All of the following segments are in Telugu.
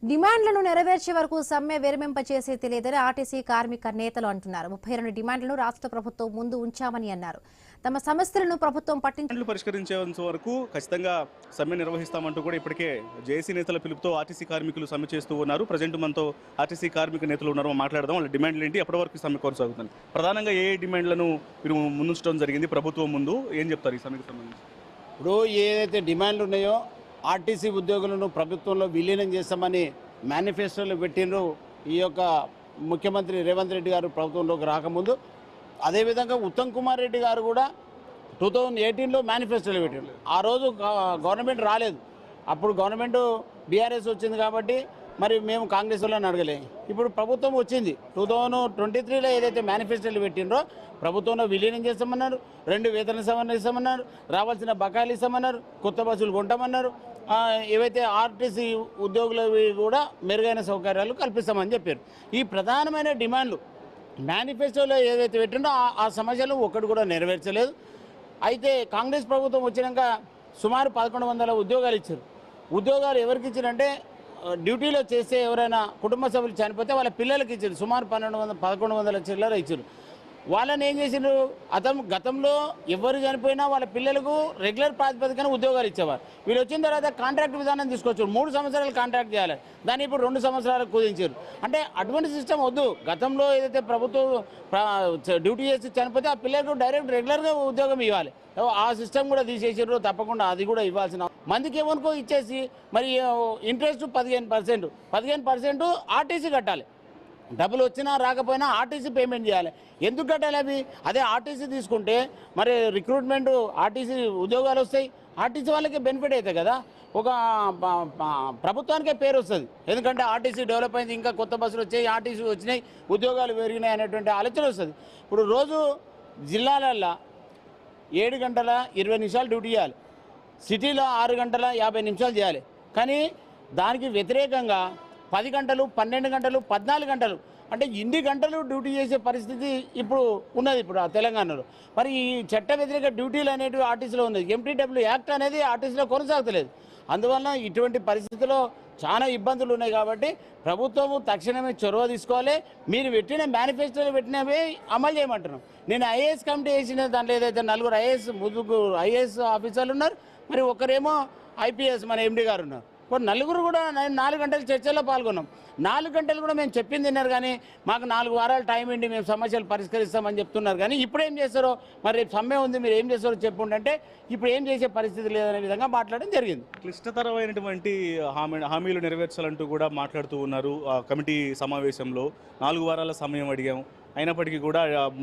డిమాండ్లను నెరవేర్చే వరకు సమ్మె విరమింపచేసేది లేదని ఆర్టీసీ కార్మిక నేతలు అంటున్నారు. 32 డిమాండ్లను రాష్ట్ర ప్రభుత్వం ముందు ఉంచామని అన్నారు. తమ సమస్యలను ప్రభుత్వం పరిష్కరించేంత వరకు ఖచ్చితంగా సమ్మె నిర్వహిస్తామంటూ కూడా ఇప్పటికే జేఏసీ నేతల పిలుపుతో ఆర్టీసీ కార్మికులు సమ్మె చేస్తూ ఉన్నారు. ప్రజెంట్ మనతో ఆర్టీసీ కార్మిక నేతలు ఉన్నారు, మాట్లాడదాం. వాళ్ళ డిమాండ్లు ఏంటి, ఎప్పటి వరకు సమ్మె కొనసాగుతుంది, ప్రధానంగా ఏ డిమాండ్లను మీరు ముందుంచడం జరిగింది ప్రభుత్వం ముందు, ఏం చెప్తారు ఈ సమ్మెకు సంబంధించి? ఇప్పుడు ఏదైతే డిమాండ్లు ఉన్నాయో ఆర్టీసీ ఉద్యోగులను ప్రభుత్వంలో విలీనం చేస్తామని మేనిఫెస్టోలో పెట్టినరు ఈ యొక్క ముఖ్యమంత్రి రేవంత్ రెడ్డి గారు ప్రభుత్వంలోకి రాకముందు. అదేవిధంగా ఉత్తమ్ కుమార్ రెడ్డి గారు కూడా 2018లో మేనిఫెస్టోలో పెట్టారు. ఆ రోజు గవర్నమెంట్ రాలేదు, అప్పుడు గవర్నమెంట్ బీఆర్ఎస్ వచ్చింది కాబట్టి మరి మేము కాంగ్రెస్ వాళ్ళని అడగలే. ఇప్పుడు ప్రభుత్వం వచ్చింది, 2023లో ఏదైతే మేనిఫెస్టోలు పెట్టినరో ప్రభుత్వంలో విలీనం చేస్తామన్నారు, 2 వేతన సవరణ ఇస్తామన్నారు, రావాల్సిన బకాయిలు ఇస్తామన్నారు, కొత్త బస్సులు కొంటామన్నారు, ఏవైతే ఆర్టీసీ ఉద్యోగులవి కూడా మెరుగైన సౌకర్యాలు కల్పిస్తామని చెప్పారు. ఈ ప్రధానమైన డిమాండ్లు మేనిఫెస్టోలో ఏదైతే పెట్టిండో ఆ సమస్యలు ఒక్కటి కూడా నెరవేర్చలేదు. అయితే కాంగ్రెస్ ప్రభుత్వం వచ్చినాక సుమారు 1100 ఉద్యోగాలు ఇచ్చారు. ఉద్యోగాలు ఎవరికి ఇచ్చారంటే డ్యూటీలో చేస్తే ఎవరైనా కుటుంబ సభ్యులు చనిపోతే వాళ్ళ పిల్లలకి ఇచ్చారు. సుమారు 1100 చిల్లర ఇచ్చారు. వాళ్ళని ఏం చేసిండ్రు, గతంలో ఎవరు చనిపోయినా వాళ్ళ పిల్లలకు రెగ్యులర్ ప్రాతిపదికన ఉద్యోగాలు ఇచ్చేవారు. వీళ్ళు వచ్చిన తర్వాత కాంట్రాక్ట్ విధానం తీసుకొచ్చారు. 3 సంవత్సరాలు కాంట్రాక్ట్ చేయాలి, దాన్ని ఇప్పుడు 2 సంవత్సరాలకు కుదించారు. అంటే అటువంటి సిస్టమ్ వద్దు. గతంలో ఏదైతే ప్రభుత్వం డ్యూటీ చేసి చనిపోతే ఆ పిల్లలకు డైరెక్ట్ రెగ్యులర్గా ఉద్యోగం ఇవ్వాలి, ఆ సిస్టమ్ కూడా తీసేసారు. తప్పకుండా అది కూడా ఇవ్వాల్సిన మందికి ఏమనుకో ఇచ్చేసి మరి ఇంట్రెస్ట్ 15% ఆర్టీసీ కట్టాలి. డబ్బులు వచ్చినా రాకపోయినా ఆర్టీసీ పేమెంట్ చేయాలి. ఎందుకు కట్టాలి అవి? అదే ఆర్టీసీ తీసుకుంటే మరి రిక్రూట్మెంట్ ఆర్టీసీ ఉద్యోగాలు వస్తాయి, ఆర్టీసీ వాళ్ళకి బెనిఫిట్ అవుతాయి కదా, ఒక ప్రభుత్వానికే పేరు వస్తుంది. ఎందుకంటే ఆర్టీసీ డెవలప్ అయింది, ఇంకా కొత్త బస్సులు వచ్చాయి, ఆర్టీసీ వచ్చినాయి, ఉద్యోగాలు పెరిగినాయి అనేటువంటి ఆలోచన వస్తుంది. ఇప్పుడు రోజు జిల్లాలల్లో 7 గంటల 20 నిమిషాలు డ్యూటీ చేయాలి, సిటీలో 6 గంటల 50 నిమిషాలు చేయాలి. కానీ దానికి వ్యతిరేకంగా 10 గంటలు 12 గంటలు 14 గంటలు అంటే ఇన్ని గంటలు డ్యూటీ చేసే పరిస్థితి ఇప్పుడు ఉన్నది ఇప్పుడు ఆ తెలంగాణలో. మరి ఈ చట్ట వ్యతిరేక డ్యూటీలు అనేటివి ఆర్టీసీలో ఉన్నది. MTW యాక్ట్ అనేది ఆర్టీసీలో కొనసాగుతలేదు. అందువలన ఇటువంటి పరిస్థితిలో చాలా ఇబ్బందులు ఉన్నాయి. కాబట్టి ప్రభుత్వము తక్షణమే చొరవ తీసుకోవాలి. మీరు పెట్టిన మేనిఫెస్టోలో పెట్టినవే అమలు చేయమంటున్నాం. నేను ఐఏఎస్ కమిటీ వేసిన దాంట్లో ఏదైతే 4 ఐఏఎస్ ఆఫీసర్లు ఉన్నారు, మరి ఒకరేమో IPS మన MD గారు ఉన్నారు. ఇప్పుడు 4 కూడా 4 గంటల చర్చల్లో పాల్గొన్నాం. 4 గంటలు కూడా మేము చెప్పింది తిన్నారు, కానీ మాకు 4 వారాలు టైం ఇండి మేము సమస్యలు పరిష్కరిస్తామని చెప్తున్నారు. కానీ ఇప్పుడు ఏం చేస్తారో, మరి రేపు సమ్మె ఉంది, మీరు ఏం చేస్తారో చెప్పుంటే ఇప్పుడు ఏం చేసే పరిస్థితి లేదనే విధంగా మాట్లాడడం జరిగింది. క్లిష్టతరమైనటువంటి హామీలు నెరవేర్చాలంటూ కూడా మాట్లాడుతూ ఉన్నారు. కమిటీ సమావేశంలో 4 వారాల సమయం అడిగాం, అయినప్పటికీ కూడా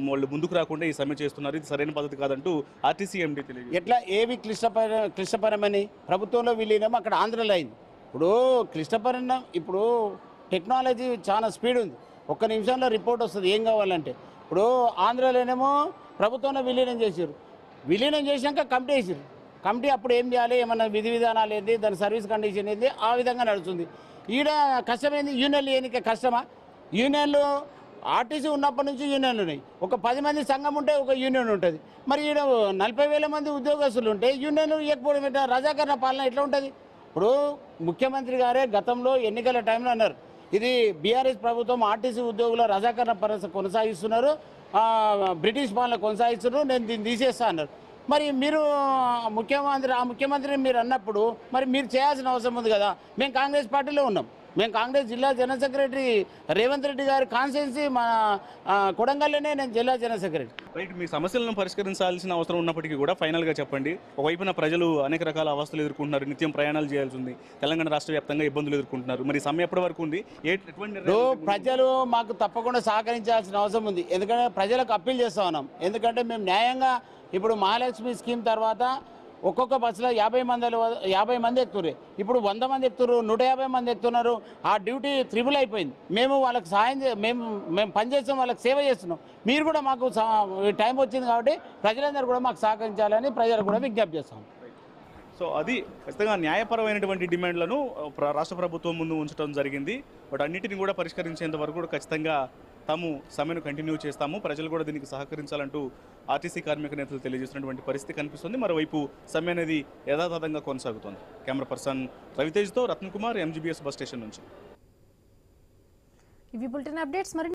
వాళ్ళు ముందుకు రాకుండా ఈ సమ్మె చేస్తున్నారు. ఇది సరైన పద్ధతి కాదంటూ ఆర్టీసీ MD తెలియదు. ఎట్లా ఏవి క్లిష్టపరమని ప్రభుత్వంలో విలీనం అక్కడ ఆంధ్రలో అయింది. ఇప్పుడు క్లిష్టపరం, ఇప్పుడు టెక్నాలజీ చాలా స్పీడ్ ఉంది, 1 నిమిషంలో రిపోర్ట్ వస్తుంది ఏం కావాలంటే. ఇప్పుడు ఆంధ్రలోనేమో ప్రభుత్వంలో విలీనం చేశారు, విలీనం చేశాక కమిటీ వేసారు. కమిటీ అప్పుడు ఏం చేయాలి, ఏమన్నా విధి విధానాలు ఏంది, దాని సర్వీస్ కండిషన్ ఏంది, ఆ విధంగా నడుస్తుంది. ఈడ కష్టమైంది యూనియన్లు ఎన్నిక కష్టమా? యూనియన్లు ఆర్టీసీ ఉన్నప్పటి నుంచి యూనియన్లు ఉన్నాయి. ఒక 10 మంది సంఘం ఉంటే ఒక యూనియన్ ఉంటుంది. మరి ఈడ 40,000 మంది ఉద్యోగస్తులు ఉంటే యూనియన్లు ఇవ్వకపోవడం ఎట్లా? రజాకరణ పాలన ఎట్లా ఉంటుంది? ఇప్పుడు ముఖ్యమంత్రి గారే గతంలో ఎన్నికల టైంలో అన్నారు, ఇది బీఆర్ఎస్ ప్రభుత్వం ఆర్టీసీ ఉద్యోగుల రజాకరణ కొనసాగిస్తున్నారు, బ్రిటిష్ పాలన కొనసాగిస్తున్నారు, నేను దీన్ని తీసేస్తా అన్నారు. మరి మీరు ముఖ్యమంత్రిని మీరు అన్నప్పుడు మరి మీరు చేయాల్సిన అవసరం ఉంది కదా. మేము కాంగ్రెస్ పార్టీలో ఉన్నాం, మేము కాంగ్రెస్ జిల్లా జనరల్ సెక్రటరీ రేవంత్ రెడ్డి గారి కాన్స్టిట్యున్సీ మన కొడంగల్లోనే నేను జిల్లా జనరల్ సెక్రటరీ. రైట్, మీ సమస్యలను పరిష్కరించాల్సిన అవసరం ఉన్నప్పటికీ కూడా ఫైనల్గా చెప్పండి. ఒకవైపున ప్రజలు అనేక రకాల అవస్థలు ఎదుర్కొంటున్నారు, నిత్యం ప్రయాణాలు చేయాల్సి ఉంది, తెలంగాణ రాష్ట్ర వ్యాప్తంగా ఇబ్బందులు ఎదుర్కొంటున్నారు. మరి సమ్మె ఎప్పటి వరకు ఉంది? ప్రజలు మాకు తప్పకుండా సహకరించాల్సిన అవసరం ఉంది. ఎందుకంటే ప్రజలకు అప్పీల్ చేస్తూ ఉన్నాం. ఎందుకంటే మేము న్యాయంగా ఇప్పుడు మహాలక్ష్మి స్కీమ్ తర్వాత ఒక్కొక్క బస్సులో 50 మంది ఎక్కుతున్నారు. ఇప్పుడు 100 మంది ఎక్కుతున్నారు, 150 మంది ఎక్కుతున్నారు. ఆ డ్యూటీ త్రిబుల్ అయిపోయింది. మేము వాళ్ళకి సహాయం మేము పనిచేస్తాం, వాళ్ళకి సేవ చేస్తున్నాం. మీరు కూడా మాకు టైం వచ్చింది కాబట్టి ప్రజలందరూ కూడా మాకు సహకరించాలని ప్రజలు కూడా విజ్ఞప్తి చేస్తాం. సో అది ఖచ్చితంగా న్యాయపరమైనటువంటి డిమాండ్లను రాష్ట్ర ప్రభుత్వం ముందు ఉంచడం జరిగింది. బట్ అన్నిటిని కూడా పరిష్కరించేంత వరకు కూడా ఖచ్చితంగా తాము సమ్మెను కంటిన్యూ చేస్తాము, ప్రజలు కూడా దీనికి సహకరించాలంటూ ఆర్టీసీ కార్మిక నేతలు తెలియజేస్తున్నటువంటి పరిస్థితి కనిపిస్తుంది. మరోవైపు సమ్మె అనేది యథాతథంగా కొనసాగుతోంది. కెమెరా పర్సన్ రవితేజ్తో రత్నకుమార్, MGBS బస్ స్టేషన్ నుంచి. ఇవి బులెటిన్ అప్డేట్స్. మరి